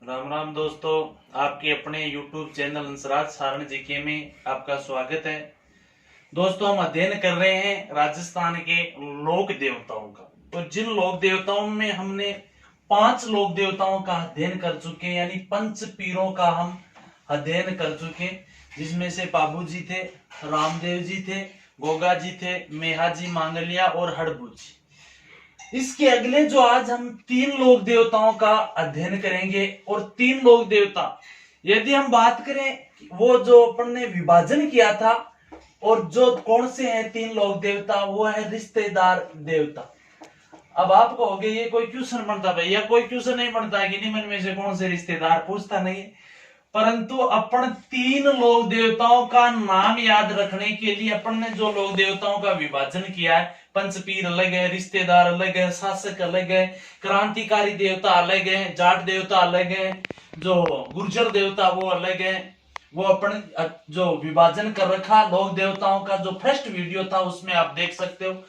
राम राम दोस्तों, आपके अपने YouTube channel Hansraj Saran GK में आपका स्वागत है। दोस्तों, हम अध्ययन कर रहे हैं राजस्थान के लोक देवताओं का। तो जिन लोक देवताओं में हमने 5 लोक देवताओं का अध्ययन कर चुके हैं, यानी पंच पीरों का हम अध्ययन कर चुके, जिसमें से बाबू जी थे, रामदेव जी थे, गोगा जी थे, मेहा जी, मांगलिया और हड़बू जी। इसके अगले जो आज हम 3 लोक देवताओं का अध्ययन करेंगे। और 3 लोक देवता, यदि हम बात करें वो जो अपन ने विभाजन किया था, और जो कौन से हैं 3 लोक देवता, वो है रिश्तेदार देवता। अब आप कहोगे ये कोई क्वेश्चन बनता भैया? कोई क्वेश्चन नहीं बनता कि निम्न में से कौन से रिश्तेदार, पूछता नहीं है। परंतु अपन 3 लोक देवताओं का नाम याद रखने के लिए अपन ने जो लोक देवताओं का विभाजन किया है, पंचपीर अलग है, रिश्तेदार अलग है, शासक अलग है, क्रांतिकारी देवता अलग है, जाट देवता अलग है, जो गुर्जर देवता वो अलग है। वो अपन जो विभाजन कर रखा लोक देवताओं का, जो फर्स्ट वीडियो था उसमें आप देख सकते हो।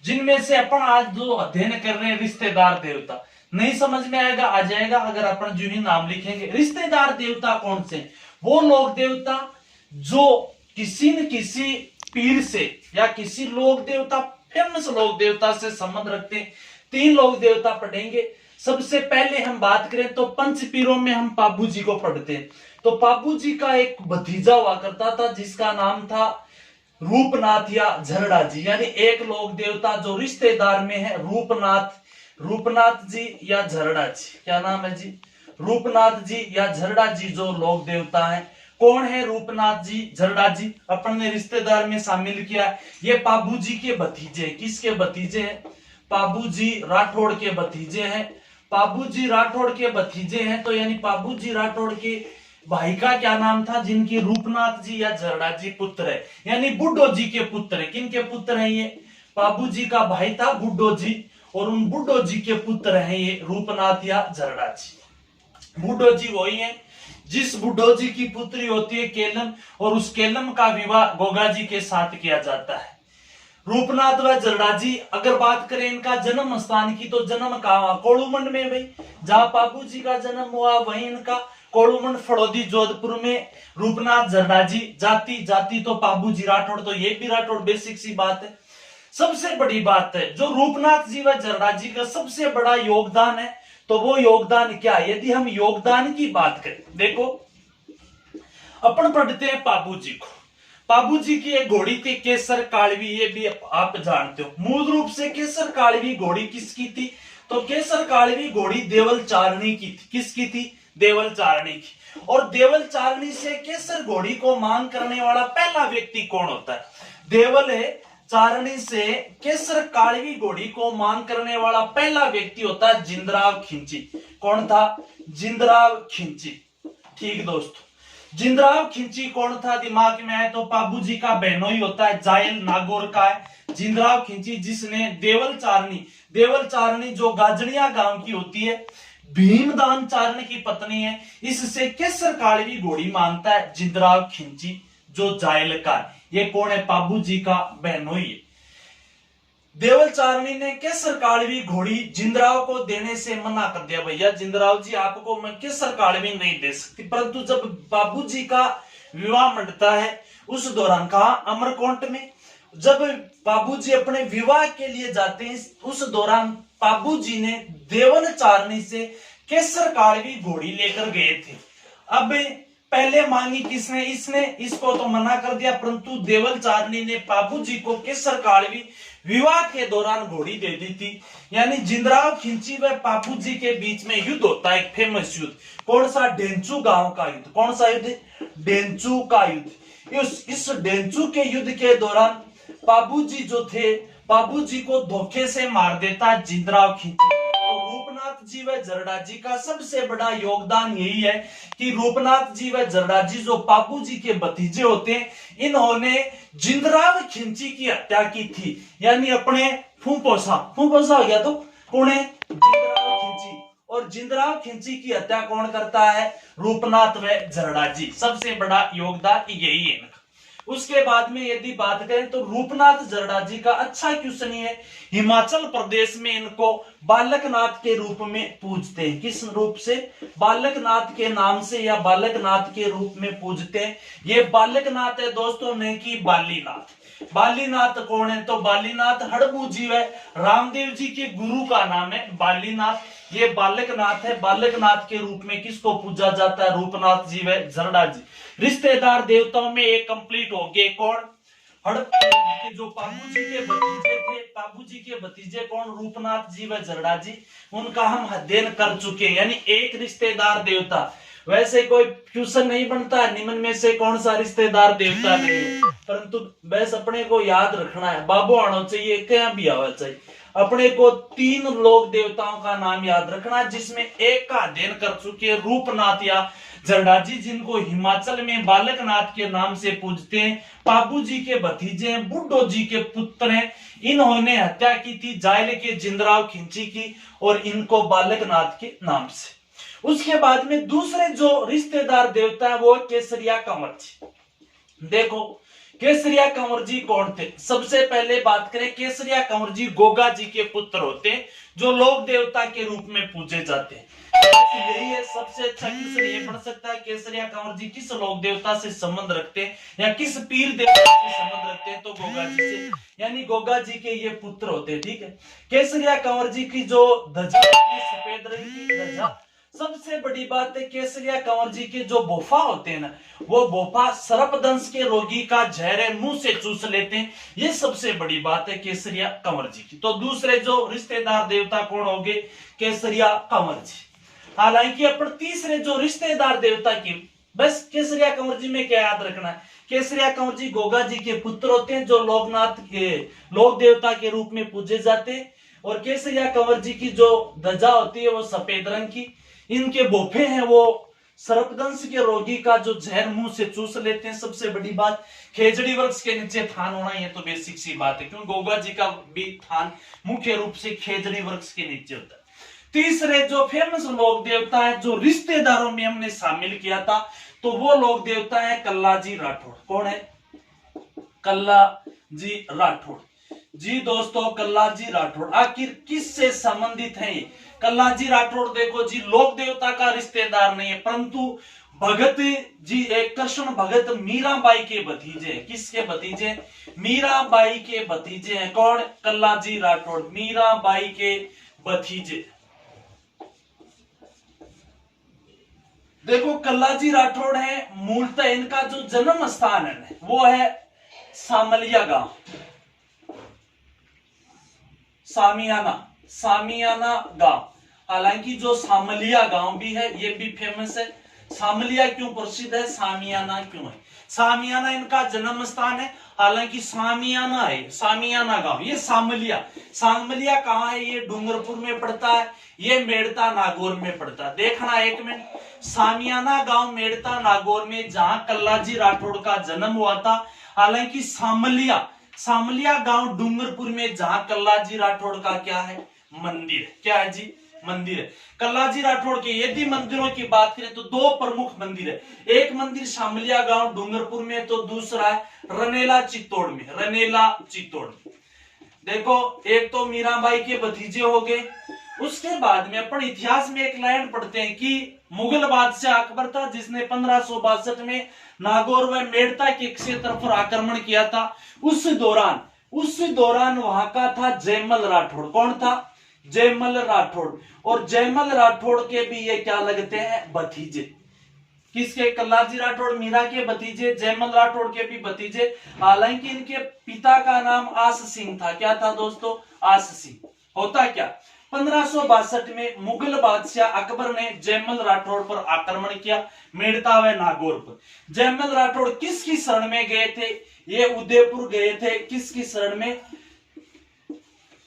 जिनमें से अपन आज जो अध्ययन कर रहे हैं रिश्तेदार देवता, नहीं समझ में आएगा, आ जाएगा अगर अपन जो ही नाम लिखेंगे। रिश्तेदार देवता कौन से? वो लोक देवता जो किसी न किसी पीर से या किसी लोक देवता, फेमस लोक देवता से संबंध रखते हैं। 3 लोक देवता पढ़ेंगे। सबसे पहले हम बात करें तो पंच पीरों में हम पाबू जी को पढ़ते हैं। तो पाबू जी का एक भतीजा हुआ करता था जिसका नाम था रूपनाथ या झरड़ा जी, यानी एक लोक देवता जो रिश्तेदार में है रूपनाथ जी या झरड़ा जी। क्या नाम है जी? रूपनाथ जी या झरड़ा जी जो लोक देवता है। कौन है रूपनाथ जी, झरड़ा जी? अपन ने रिश्तेदार में शामिल किया। ये पाबू जी के भतीजे। किसके भतीजे हैं? पाबू जी राठौड़ के भतीजे हैं। पाबू जी राठौड़ के भतीजे हैं, तो यानी पाबू जी राठौड़ के भाई का क्या नाम था, जिनकी रूपनाथ जी या झरड़ा जी पुत्र है, यानी बुड्ढो जी के पुत्र है। किन के पुत्र हैं ये? पाबू जी का भाई था बुड्ढो जी, और उन बुड्ढो जी के पुत्र हैं ये रूपनाथ या झरड़ा जी। बुड्ढो जी वही है जिस बुड्ढो जी की पुत्री होती है केलम, और उस केलम का विवाह गोगा जी के साथ किया जाता है। रूपनाथ व झरड़ा जी, अगर बात करें इनका जन्म स्थान की, तो जन्म कहां? कोड़ूमंड में भाई। जहां बाबू जी का जन्म हुआ वहीं इनका कोड़ूमंड फड़ौदी जोधपुर में। रूपनाथ झरड़ा जी, जाति तो बाबू जी राठौड़, तो ये भी राठौड़, बेसिक सी बात है। सबसे बड़ी बात है जो रूपनाथ जी व झरड़ा जी का सबसे बड़ा योगदान है, तो वो योगदान क्या है? यदि हम योगदान की बात करें, देखो अपन पढ़ते हैं बाबू जी को। बाबू जी की एक घोड़ी थी केसर कालवी, ये भी आप जानते हो। मूल रूप से केसर कालवी घोड़ी किसकी थी? तो केसर कालवी घोड़ी देवल चारणी की थी। किसकी थी? देवल चारणी की। और देवल चारणी से केसर घोड़ी को मांग करने वाला पहला व्यक्ति कौन होता है? देवल चारणी से केसर कालवी घोड़ी को मांग करने वाला पहला व्यक्ति होता है जिंदराव खिंची। कौन था? जिंदराव खिंची। ठीक दोस्तों, जिंदराव खिंची कौन था? दिमाग में आए तो बाबू जी का बहनोई होता है, जायल नागौर का है जिंदराव खिंची, जिसने देवल चारणी जो गाजड़िया गांव की होती है, भीमदान चारण की पत्नी है, इससे केसर कालवी घोड़ी मांगता है जिंदराव खिंची जो जायल का है। ये कौन है? बाबू जी का बहनोई है। देवल चारणी ने केसर कालवी घोड़ी जिंदराव को देने से मना कर दिया, भैया जिंदराव जी आपको मैं केसर कालवी नहीं दे सकती। परंतु जब बाबू जी का विवाह मंडता है, उस दौरान कहा अमरकोंट में, जब बाबू जी अपने विवाह के लिए जाते हैं, उस दौरान बाबू जी ने देवल चारणी से केसर कालवी घोड़ी लेकर गए थे। अब पहले मांगी किसने? इसने। इसको तो मना कर दिया, परंतु देवल चारणी ने बाबू जी को केसर कालवी विवाह के दौरान घोड़ी दे दी थी। यानी जिंदराव खिंची व बाबू जी के बीच में युद्ध होता है, एक फेमस युद्ध। कौन सा? डेंचू गांव का युद्ध। कौन सा युद्ध? डेंचू का युद्ध। इस डेंचू के युद्ध के दौरान बाबू जी जो थे, बाबू जी को धोखे से मार देता जिंदराव खिंची। रूपनाथ जी व झरड़ा जी का सबसे बड़ा योगदान यही है कि रूपनाथ जी व झरड़ा जी जो बाबू जी के भतीजे होते हैं, इन्होंने जिंदराव खिंची की हत्या की थी। यानी अपने फूफोसा हो गया, तो कौन है? जिंदराव खिंची। और जिंदराव खिंची की हत्या कौन करता है? रूपनाथ व झरड़ा जी। सबसे बड़ा योगदान यही है इनका। उसके बाद में यदि बात करें तो रूपनाथ जरडा जी का अच्छा क्वेश्चन है। हिमाचल प्रदेश में इनको बालकनाथ के रूप में पूजते हैं। किस रूप से? बालकनाथ के नाम से या बालकनाथ के रूप में पूजते हैं। ये बालकनाथ है दोस्तों, नहीं कि बालीनाथ। बालीनाथ कौन है? तो बालीनाथ हड़बू जी है, रामदेव जी के गुरु का नाम है बालीनाथ। ये बालकनाथ है। बालकनाथ के रूप में किसको पूजा जाता है? रूपनाथ जी व जरडा जी। रिश्तेदार देवताओं में एक कंप्लीट हो गए। कौन? हड़प्पा के जो पाबू जी के भतीजे थे, पाबू जी के भतीजे कौन? रूपनाथ जी व जरडा जी। उनका हम अध्ययन कर चुके हैं। यानी एक रिश्तेदार देवता, वैसे कोई क्वेश्चन नहीं बनता निम्न में से कौन सा रिश्तेदार देवता नहीं है, परंतु बस अपने को याद रखना है। बाबू आना चाहिए, क्या भी आना चाहिए। अपने को 3 लोक देवताओं का नाम याद रखना, जिसमें एक का अध्ययन कर चुके रूपनाथ या जरडा जी, जिनको हिमाचल में बालकनाथ के नाम से पूजते हैं। पाबू जी के भतीजे हैं, बुड्ढो जी के पुत्र हैं। इन्होंने हत्या की थी जायल के जिंदराव खिंची की, और इनको बालकनाथ के नाम से। उसके बाद में दूसरे जो रिश्तेदार देवता है वो केसरिया कंवर जी। देखो केसरिया कंवर जी कौन थे? सबसे पहले बात करें, केसरिया कंवर जी गोगा जी के पुत्र होते हैं, जो लोक देवता के रूप में पूजे जाते हैं। यही है सबसे अच्छा क्वेश्चन ये बन सकता है, केसरिया कंवर जी किस लोक देवता से संबंध रखते हैं या किस पीर देवता से संबंध रखते हैं? तो गोगा जी से, यानी गोगा जी के ये पुत्र होते हैं। ठीक है। केसरिया कंवर जी की जो ध्वजा सफेद रंग की ध्वजा। सबसे बड़ी बात है, केसरिया कंवर जी के जो बोफा होते हैं ना, वो बोफा सर्पदंश के रोगी का जहर मुंह से चूस लेते हैं। ये सबसे बड़ी बात है केसरिया कंवर जी की। तो दूसरे जो रिश्तेदार देवता कौन होंगे? केसरिया कंवर जी। हालांकि अपन तीसरे जो रिश्तेदार देवता की, बस केसरिया कंवर जी में क्या याद रखना है? केसरिया कंवर जी गोगा जी के पुत्र होते हैं, जो लोकनाथ के लोक देवता के रूप में पूजे जाते हैं। और केसरिया कंवर जी की जो ध्वजा होती है वो सफेद रंग की। इनके बोफे हैं वो सर्पदंश के रोगी का जो जहर मुंह से चूस लेते हैं। सबसे बड़ी बात, खेजड़ी वृक्ष के नीचे थान होना, ये तो बेसिक सी बात है, क्योंकि गोगा जी का भी थान मुख्य रूप से खेजड़ी वृक्ष के नीचे होता है। तीसरे जो फेमस लोक देवता है जो रिश्तेदारों में हमने शामिल किया था, तो वो लोक देवता है कल्लाजी राठौड़। कौन है? कल्लाजी राठौड़ जी। दोस्तों कल्लाजी राठौड़ आखिर किससे संबंधित है? ये कल्लाजी राठौड़ देखो जी, लोक देवता का रिश्तेदार नहीं है, परंतु भगत जी एक कृष्ण भगत मीराबाई के भतीजे। किसके भतीजे? मीराबाई के भतीजे हैं। कौन? कल्लाजी राठौड़, मीराबाई के भतीजे। देखो कल्लाजी राठौड़ है, मूलतः इनका जो जन्म स्थान है वो है सामलिया गांव, सामियाना गांव। हालांकि जो सामलिया गांव भी है ये भी फेमस है। सामलिया क्यों प्रसिद्ध है? सामियाना क्यों है? सामियाना इनका जन्म स्थान है, हालांकि सामियाना है, सामियाना गांव। ये सामलिया कहाँ है? ये डूंगरपुर में पड़ता है, ये मेड़ता नागौर में पड़ता है। देखना एक मिनट, सामियाना गांव मेड़ता नागौर में, जहां कल्लाजी राठौड़ का जन्म हुआ था। हालांकि सामलिया गांव डूंगरपुर में, जहां कल्लाजी राठौड़ का क्या है? मंदिर। क्या है जी? मंदिर है। कल्लाजी राठौड़ के यदि मंदिरों की बात करें तो 2 प्रमुख मंदिर है। एक मंदिर सामलिया गांव डूंगरपुर में, तो दूसरा है रनेला चित्तौड़ में। रनेला चित्तौड़ में देखो, एक तो मीराबाई के भतीजे हो गए। उसके बाद में अपन इतिहास में एक लाइन पढ़ते हैं कि मुगल बादशाह अकबर था, जिसने 1562 में नागौर व मेड़ता के क्षेत्र पर आक्रमण किया था। उस दौरान वहां का था जयमल राठौड़। कौन था? जयमल राठौड़। और जयमल राठौड़ के भी ये क्या लगते हैं? भतीजे। किसके? कल्लाजी राठौड़ मीरा के भतीजे, जयमल राठौड़ के भी भतीजे। हालांकि इनके पिता का नाम आस सिंह था। क्या था दोस्तों? आस सिंह। होता क्या, 1562 में मुगल बादशाह अकबर ने जयमल राठौड़ पर आक्रमण किया, मेड़ता व नागौर पर। जयमल राठौड़ किसकी शरण में गए थे? ये उदयपुर गए थे। किसकी शरण में?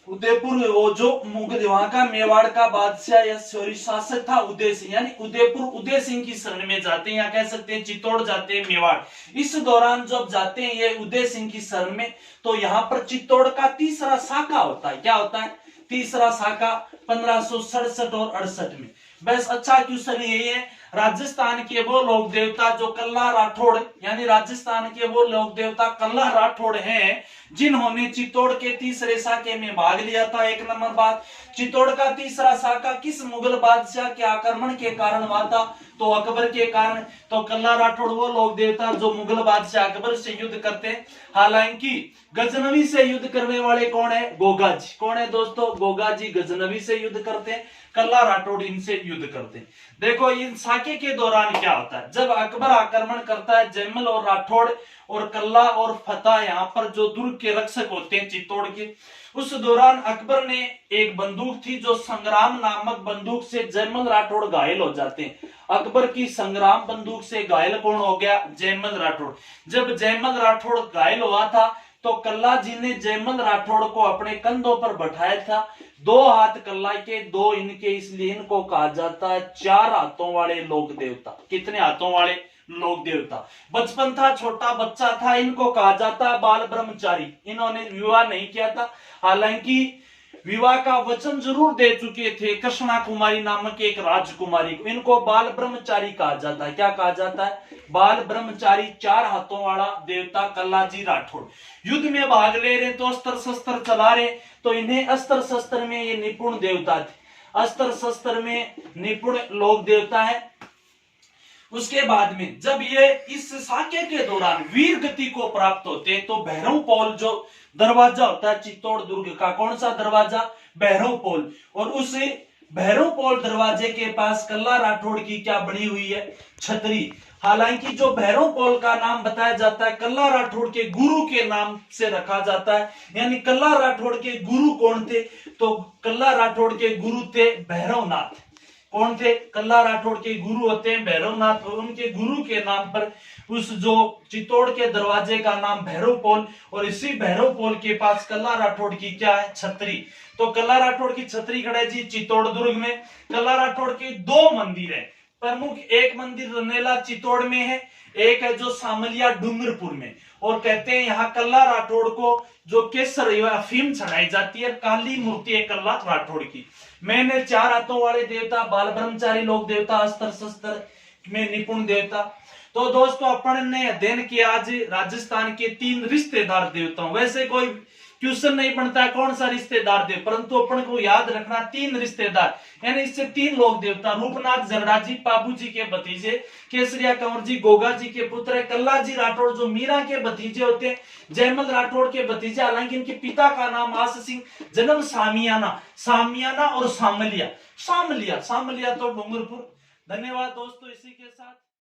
उदयपुर। वो जो मुगल वहां का मेवाड़ का बादशाह या शासक था उदय सिंह, यानी उदयपुर उदय सिंह की शरण में जाते हैं, या कह सकते हैं चित्तौड़ जाते हैं, मेवाड़। इस दौरान जब जाते हैं ये उदय सिंह की शरण में, तो यहाँ पर चित्तौड़ का तीसरा शाखा होता है। क्या होता है? तीसरा शाखा 1567 और 68 में। बस अच्छा क्वेश्चन यही है, राजस्थान के वो लोक देवता जो कल्ला राठौड़ यानी राजस्थान के वो लोक देवता कल्ला राठौड़ हैं जिन्होंने चित्तौड़ के तीसरे साके में भाग लिया था। एक नंबर बात, चित्तौड़ का तीसरा साका किस मुगल बादशाह के आक्रमण के कारण हुआ था? तो अकबर के कारण। तो कल्ला राठौड़ वो लोक देवता जो मुगल बादशाह अकबर से युद्ध करते हैं। हालांकि गजनवी से युद्ध करने वाले कौन है? गोगा जी। कौन है दोस्तों? गोगा जी गजनवी से युद्ध करते हैं, कल्ला राठौड़ इनसे युद्ध करते हैं। देखो इन साके के दौरान क्या होता है, जब अकबर आक्रमण करता है, जयमल और राठौड़ और कल्ला और फतेह यहाँ पर जो दुर्ग के रक्षक होते हैं चित्तौड़ के, उस दौरान अकबर ने एक बंदूक थी जो संग्राम नामक बंदूक से जयमल राठौड़ घायल हो जाते हैं। अकबर की संग्राम बंदूक से घायल कौन हो गया? जयमल राठौड़। जब जयमल राठौड़ घायल हुआ था तो कल्ला जी ने जयमल राठौड़ को अपने कंधों पर बैठाया था। 2 हाथ कल्ला के, 2 इनके, इसलिए इनको कहा जाता है 4 हाथों वाले लोक देवता। कितने हाथों वाले? लोक देवता। बचपन था, छोटा बच्चा था, इनको कहा जाता है बाल ब्रह्मचारी। इन्होंने विवाह नहीं किया था, हालांकि विवाह का वचन जरूर दे चुके थे कृष्णा कुमारी नामक एक राजकुमारी को। इनको बाल ब्रह्मचारी कहा जाता है। क्या कहा जाता है? बाल ब्रह्मचारी। 4 हाथों वाला देवता कल्ला जी राठौड़ युद्ध में भाग ले रहे तो अस्त्र शस्त्र चला रहे, तो इन्हें अस्त्र शस्त्र में ये निपुण देवता थे, अस्त्र शस्त्र में निपुण लोक देवता है। उसके बाद में जब ये इस साके के दौरान वीर गति को प्राप्त होते हैं तो भैरव पोल जो दरवाजा होता है चित्तौड़ दुर्ग का, कौन सा दरवाजा? भैरव पोल। और उस भैरव पोल दरवाजे के पास कल्ला राठौड़ की क्या बनी हुई है? छतरी। हालांकि जो भैरव पोल का नाम बताया जाता है कल्ला राठौड़ के गुरु के नाम से रखा जाता है। यानी कल्ला राठौड़ के गुरु कौन थे? तो कल्ला राठौड़ के गुरु थे भैरवनाथ। कौन थे? कल्ला राठौड़ के गुरु होते हैं भैरवनाथ, और उनके गुरु के नाम पर उस जो चित्तौड़ के दरवाजे का नाम भैरव पोल, और इसी भैरव पोल के पास कल्ला राठौड़ की क्या है? छतरी। तो कल्ला राठौड़ की छतरी खड़े जी चित्तौड़ दुर्ग में। कल्ला राठौड़ के 2 मंदिर है प्रमुख। एक मंदिर रनेला चित्तौड़ में है, एक है जो सामलिया डूंगरपुर में। और कहते हैं यहाँ कल्ला राठौड़ को जो केसर अफीम चढ़ाई जाती है, काली मूर्ति है कल्ला राठौड़ की। मैंने 4 हाथों वाले देवता, बाल ब्रह्मचारी लोक देवता, अस्त्र शस्त्र में निपुण देवता। तो दोस्तों अपन ने अध्ययन किया आज राजस्थान के 3 रिश्तेदार देवताओं। वैसे कोई क्वेश्चन नहीं बनता है कौन सा रिश्तेदार दे, परंतु अपन को याद रखना 3 रिश्तेदार, यानी इससे 3 लोक देवता। रूपनाथ जरडा जी पाबू जी के भतीजे, केसरिया कंवर जी गोगा जी के पुत्र है, कल्ला जी राठौड़ जो मीरा के भतीजे होते हैं, जयमल राठौड़ के भतीजे। हालांकि इनके पिता का नाम आस सिंह, जन्म सामियाना, सामियाना और सामलिया, सामलिया, सामलिया तो डूंगरपुर। धन्यवाद दोस्तों। इसी के साथ